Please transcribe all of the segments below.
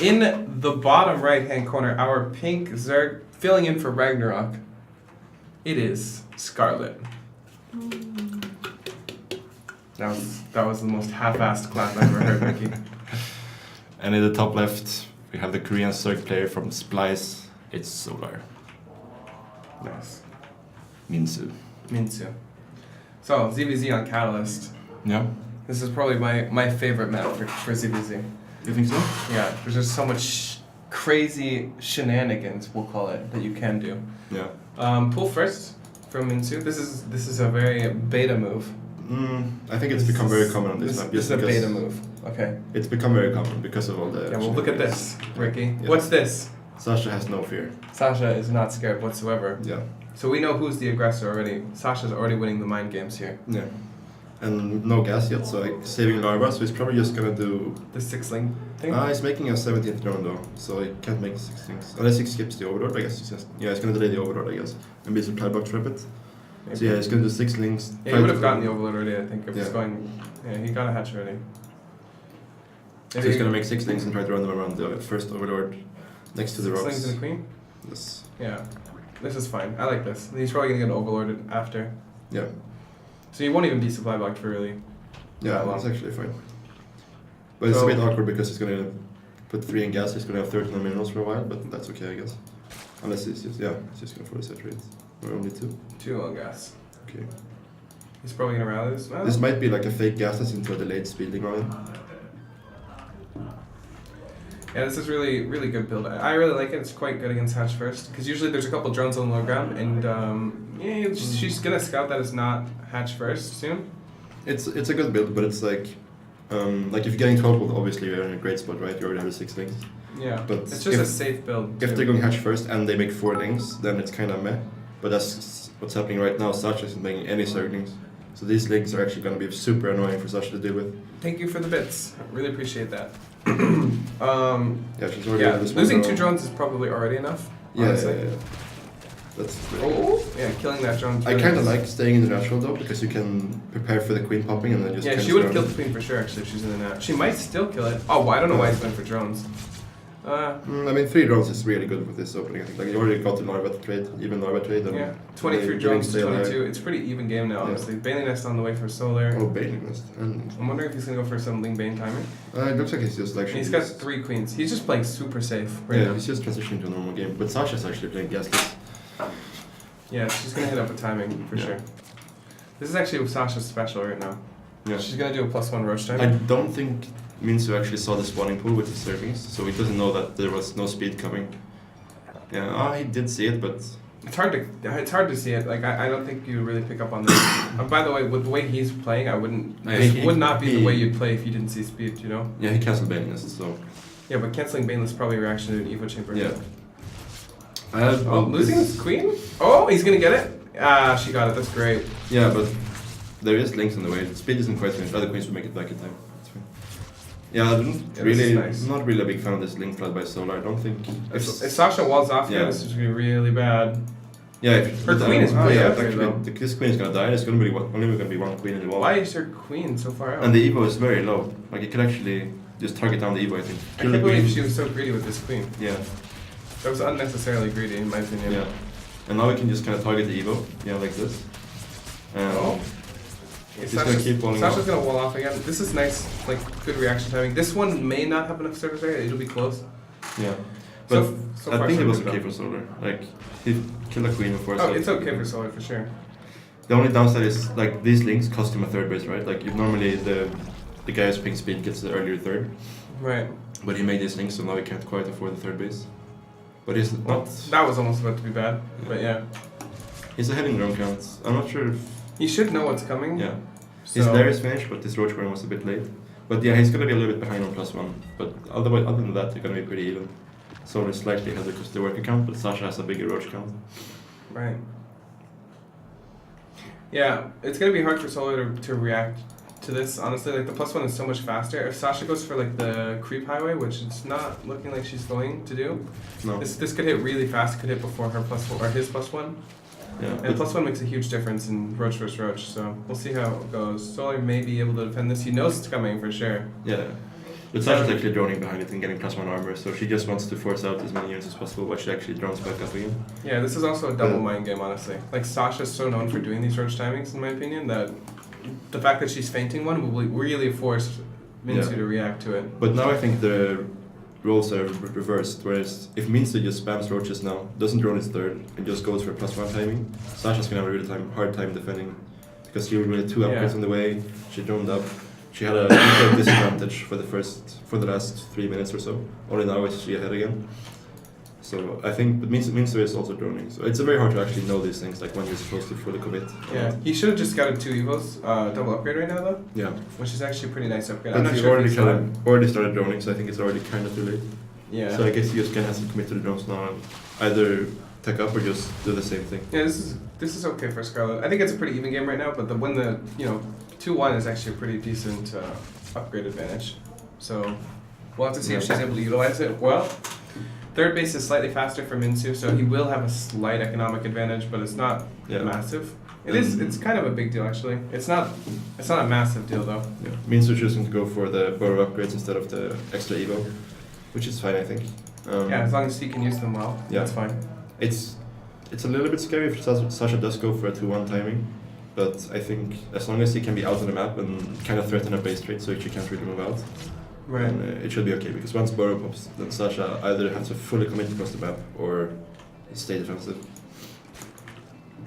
In the bottom right-hand corner, our pink Zerg filling in for Ragnarok. It is Scarlett. That was the most half-assed clap I've ever heard, Ricky. And in the top left, we have the Korean Zerg player from Splice. It's Solar. Nice. Minsu. So, ZVZ on Catalyst. Yeah. This is probably my favorite map for ZVZ. You think so? Yeah, there's just so much crazy shenanigans, we'll call it, that you can do. Yeah. Pull first from Minsu. This is a very beta move. I think it's become very common on this map. This is a beta move. Okay. It's become very common because of all the... Yeah, well, look at this, Ricky. Yeah. What's this? Sasha has no fear. Sasha is not scared whatsoever. Yeah. So we know who's the aggressor already. Sasha's already winning the mind games here. Yeah. And no gas yet, so like saving Larva, so he's probably just gonna do... The 6-link thing? He's making a 17th drone though, so he can't make 6 things. Unless he skips the overlord, I guess he's just... Yeah, he's gonna delay the overlord, I guess. And be supply box trap it. Maybe. So yeah, he's gonna do 6 links. Yeah, he would have gotten the overload already, I think, if Yeah. he's going... Yeah, he got a hatch already. So he's gonna make 6 links and try to run them around the first overlord next to the 6 rocks. links to the queen? Yes. Yeah. This is fine. I like this. He's probably gonna get overlorded after. Yeah. So he won't even be supply blocked for really... Yeah, that's actually fine. But it's a bit awkward because he's gonna put 3 in gas, he's gonna have 13 on minerals for a while, but that's okay, I guess. Unless he's just, he's just gonna force saturate. Or only 2. 2 on gas. Okay. He's probably gonna rally this. This might be like a fake gas that's into a delayed speeding run. Yeah, this is really, really good build. I really like it. It's quite good against hatch first, because usually there's a couple drones on the low ground, and yeah, she's gonna scout that it's not hatch first soon. It's a good build, but it's like if you're getting total, obviously you're in a great spot, right? You already have the 6 links. Yeah, but it's just a safe build. If they're going hatch first and they make 4 links, then it's kind of meh. But that's what's happening right now. Sasha isn't making any Zerg links, so these links are actually going to be super annoying for Sasha to deal with. Thank you for the bits. I really appreciate that. Yeah, she's already losing 2 drones is probably already enough. Honestly. Yeah. That's yeah, killing that drone. I kind of like staying in the natural though, because you can prepare for the queen popping and then just... Yeah, she would have killed the queen for sure actually if she's in the net. She might still kill it. Oh, well, I don't know why he's going for drones. I mean, 3 drones is really good with this opening, I think. Like, you already got the Larva trade, even Larva trade. And yeah, 23 drones to 22. It's a pretty even game now, honestly. Yeah. Bailing Nest on the way for Solar. Oh, Bailing Nest. I'm wondering if he's going to go for some Ling Bane timing. It looks like he's just like... He's got 3 queens. He's just playing super safe right now. He's just transitioning to a normal game. But Sasha's actually playing gaskets. Yeah, she's going to hit up with timing for sure. This is actually Sasha's special right now. Yeah. She's going to do a +1 roach time. I don't think Minsu actually saw the spawning pool with his servings, so he doesn't know that there was no speed coming. Yeah, he did see it, but... It's hard to see it. Like, I don't think you really pick up on this. By the way, with the way he's playing, I wouldn't... This would not be the way you'd play if you didn't see speed, you know? Yeah, he cancelled Baneless, so... Yeah, but cancelling Baneless is probably a reaction to an Evo Chamber. Yeah. Losing his queen? Oh, he's gonna get it? Ah, she got it. That's great. Yeah, but there is links in the way. The speed isn't quite finished. Other queens will make it back in time. That's fine. Yeah, not really a big fan of this link flood by Solar. I don't think... If Sasha walls off here, this is gonna be really bad. Yeah, her queen is way up there, though. This queen is gonna die. There's only gonna be 1 queen in the wall. Why is her queen so far out? And the Evo is very low. Like, you could actually just target down the Evo, I think. I can't believe she was so greedy with this queen. Yeah. That was unnecessarily greedy, in my opinion. Yeah. And now we can just kind of target the Evo, like this. He's gonna keep walling off. Sasha's gonna wall off again. This is nice, like, good reaction timing. This one may not have enough surface area, it'll be close. Yeah. But so I think it was okay for Solar. Like, he killed a queen before. Oh, it's okay for Solar, for sure. The only downside is, like, these links cost him a 3rd base, right? Like, if normally the guy who's playing speed gets the earlier 3rd. Right. But he made these links, so now he can't quite afford the 3rd base. But he's not... That was almost about to be bad, but yeah. He's ahead in drone counts. I'm not sure if... He should know what's coming. Yeah. His lair is finished, but this roach burn was a bit late. But yeah, he's gonna be a little bit behind on +1. But other than that, they're gonna be pretty even. Solar is slightly ahead because the worker count, but Sasha has a bigger roach count. Right. Yeah, it's gonna be hard for Solar to react to this, honestly. Like, the +1 is so much faster. If Sasha goes for, like, the creep highway, which it's not looking like she's going to do, this could hit really fast. Could hit before her +1 or his +1. Yeah, and +1 makes a huge difference in roach versus roach, so we'll see how it goes. Solar may be able to defend this. He knows it's coming for sure. Yeah. But Sasha's actually droning behind it and getting +1 armor, so she just wants to force out as many units as possible while she actually drones back up again. Yeah, this is also a double mind game, honestly. Like, Sasha's so known for doing these roach timings, in my opinion, that the fact that she's fainting one will really force Minsu to react to it. But now I think the roles are reversed, whereas if Minsu just spams roaches now, doesn't drone his third, and just goes for +1 timing, Sasha's gonna have a really hard time defending. Because she really had 2 upgrades on the way, she droned up. She had a little disadvantage for the last 3 minutes or so. Only now is she ahead again. So I think, but Minsu is also droning. So it's very hard to actually know these things, like when you're supposed to fully commit. Yeah, he should have just got a 2 evos, double upgrade right now though. Yeah. Which is actually a pretty nice upgrade. But I'm not he sure already started droning, so I think it's already kind of too late. Yeah. So I guess he just kind of has to commit to the drones now and either tech up or just do the same thing. Yeah, this is okay for Scarlett. I think it's a pretty even game right now, but when the 2-1 is actually a pretty decent upgrade advantage. So we'll have to see if she's able to utilize it well. Third base is slightly faster for Minsu, so he will have a slight economic advantage, but it's not massive. It's kind of a big deal actually. It's not a massive deal though. Yeah. Minsu choosing to go for the burrow upgrades instead of the extra evo, which is fine I think. Yeah, as long as he can use them well, that's fine. It's a little bit scary if Sasha does go for a 2-1 timing, but I think as long as he can be out on the map and kind of threaten her base trade so she can't really move out, then it should be okay. Because once Burrow pops, then Sasha either has to fully commit across the map or stay defensive.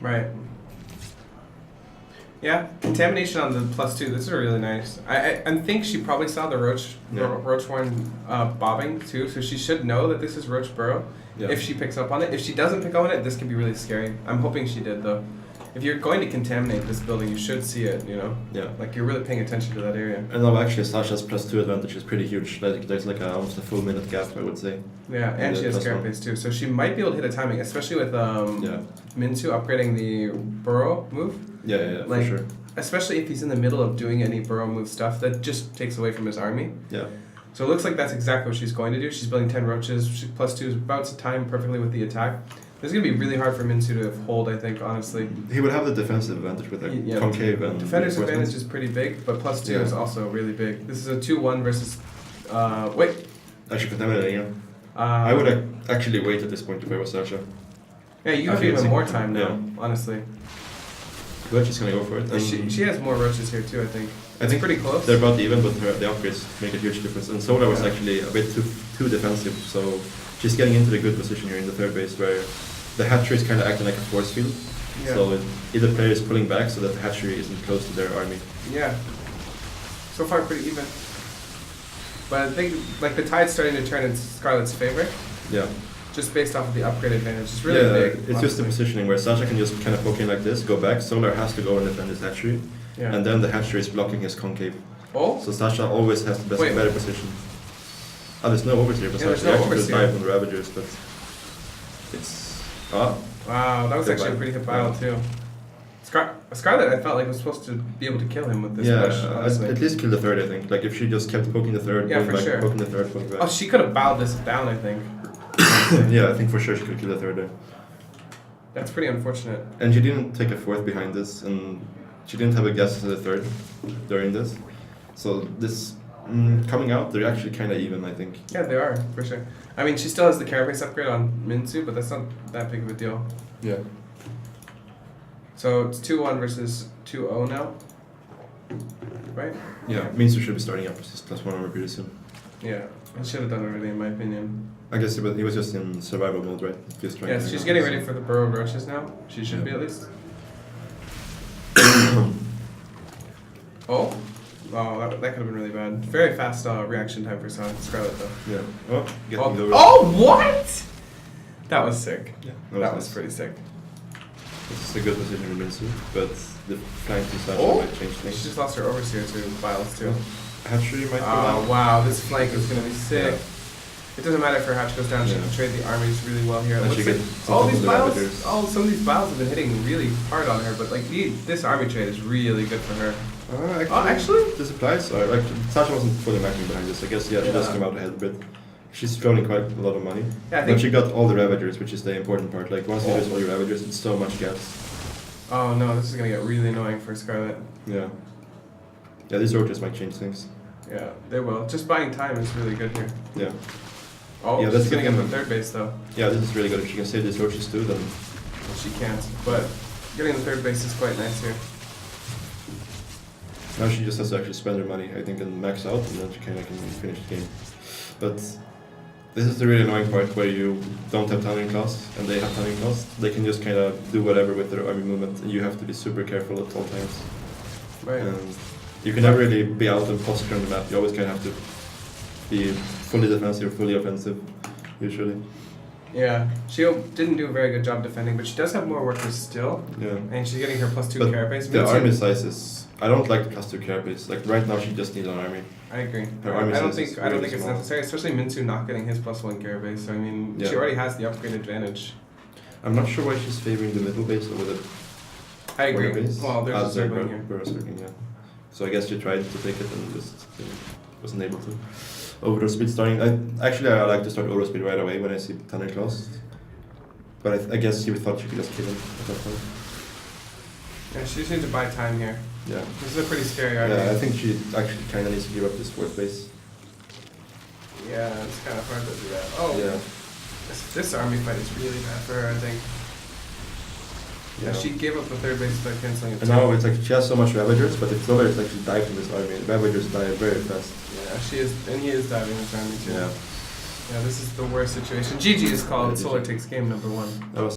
Right. Yeah, contamination on the +2. This is really nice. I think she probably saw the roach one bobbing too, so she should know that this is roach burrow. Yeah. If she picks up on it. If she doesn't pick up on it, this can be really scary. I'm hoping she did though. If you're going to contaminate this building, you should see it, Yeah. Like you're really paying attention to that area. And now actually Sasha's +2 advantage is pretty huge. Like there's like almost a full minute gap, I would say. Yeah, and she has Scarab base too, so she might be able to hit a timing, especially with Minsu upgrading the burrow move. Yeah, like, for sure. Especially if he's in the middle of doing any burrow move stuff, that just takes away from his army. Yeah. So it looks like that's exactly what she's going to do. She's building 10 roaches. +2 is about to time perfectly with the attack. This is going to be really hard for Minsu to hold, I think, honestly. He would have the defensive advantage with a concave and defender's advantage is pretty big, but +2 is also really big. This is a 2-1 versus... wait. Actually, contaminating him. I would actually wait at this point if I was Sasha. Yeah, you have even more time now, honestly. But she's going to go for it. And she has more roaches here too, I think. It's pretty close. They're about even, but the upgrades make a huge difference. And Sola was actually a bit too defensive, so she's getting into the good position here in the third base where the hatchery is kind of acting like a force field. Yeah. So either player is pulling back so that the hatchery isn't close to their army. Yeah. So far pretty even. But I think like the tide's starting to turn in Scarlett's favor. Yeah. Just based off of the upgrade advantage. It's really big. It's just the positioning where Sasha can just kind of poke in like this, go back, Solar has to go and defend his hatchery. Yeah. And then the hatchery is blocking his concave. Oh? So Sasha always has the better position. Oh, there's no overseer, but Sasha actually could dive on the Ravagers, but it's... Wow, that was actually a pretty hit battle too. Scarlett, I felt like was supposed to be able to kill him with this push. At least kill the third, I think. Like if she just kept poking the third, going back, poking the third, going back. Oh, she could have bowed this down, I think. Yeah, I think for sure she could kill the third there. That's pretty unfortunate. And she didn't take a fourth behind this, and she didn't have a guess to the third during this. So this coming out, they're actually kind of even, I think. Yeah, they are, for sure. I mean, she still has the carapace upgrade on Minsu, but that's not that big of a deal. Yeah. So it's 2-1 versus 2-0 now, right? Yeah, Minsu should be starting up his +1 armor pretty soon. Yeah, he should have done it already, in my opinion. I guess he was just in survival mode, right? Just trying to she's getting ready for the burrow roaches now. She should be at least. Oh, that could have been really bad. Very fast reaction time for Scarlett though. Yeah. Oh, what? That was sick. Yeah, that was pretty sick. This is a good position for Minsu, but the flank to Sasha might change things. She just lost her overseer to Biles too. Hatchery might go down. Wow, this flank is going to be sick. Yeah. It doesn't matter if her hatch goes down, she can trade the armies really well here. All these Biles, some of these Biles have been hitting really hard on her, but like this army trade is really good for her. Actually? The supplies are like Sasha wasn't fully matching behind this. I guess she does come out ahead a bit. She's droning quite a lot of money. Yeah, but she got all the Ravagers, which is the important part. Like once you lose all your Ravagers, it's so much gas. Oh no, this is gonna get really annoying for Scarlett. Yeah. Yeah, these roaches might change things. Yeah, they will. Just buying time is really good here. Yeah. Oh, Yeah, that's she's gonna the get thing. the third base though. Yeah, this is really good. If she can save these roaches too, then Well, she can't, but getting the third base is quite nice here. now she just has to actually spend her money, I think, and max out, and then she kind of can finish the game. But this is the really annoying part where you don't have tunneling class and they have tunneling class. They can just kind of do whatever with their army movement, and you have to be super careful at all times. Right. And you can never really be out of posture on the map. You always kind of have to be fully defensive or fully offensive, usually. Yeah, she didn't do a very good job defending, but she does have more workers still. Yeah. And she's getting her +2 But carapace. the army size is... I don't like the +2 carapace. Like right now, she just needs an army. I agree. Her army I don't size think is I don't really think it's small. necessary, especially Minsu not getting his +1 carapace. So I mean, Yeah. she already has the upgrade advantage. I'm not sure why she's favoring the middle base over the I agree. corner base. Well, there's a circling here. Circling, yeah. So I guess she tried to take it and just wasn't able to. Overall speed starting. I like to start overall speed right away when I see Tanner Claus. But I guess she thought she could just kill him at that point. Yeah, she just needs to buy time here. Yeah. This is a pretty scary army. Yeah, I think she actually kind of needs to give up this fourth base. Yeah, it's kind of hard to do that. Oh, Yeah. this army fight is really bad for her, I think. Yeah, she gave up the third base by canceling it. And now it's like she has so much Ravagers, but it's nobody to actually dive from this army. Ravagers die very fast. Yeah, she is, and he is diving this army too. Yeah. Yeah, this is the worst situation. GG is called. Yeah, GG. Solar takes game number 1. That was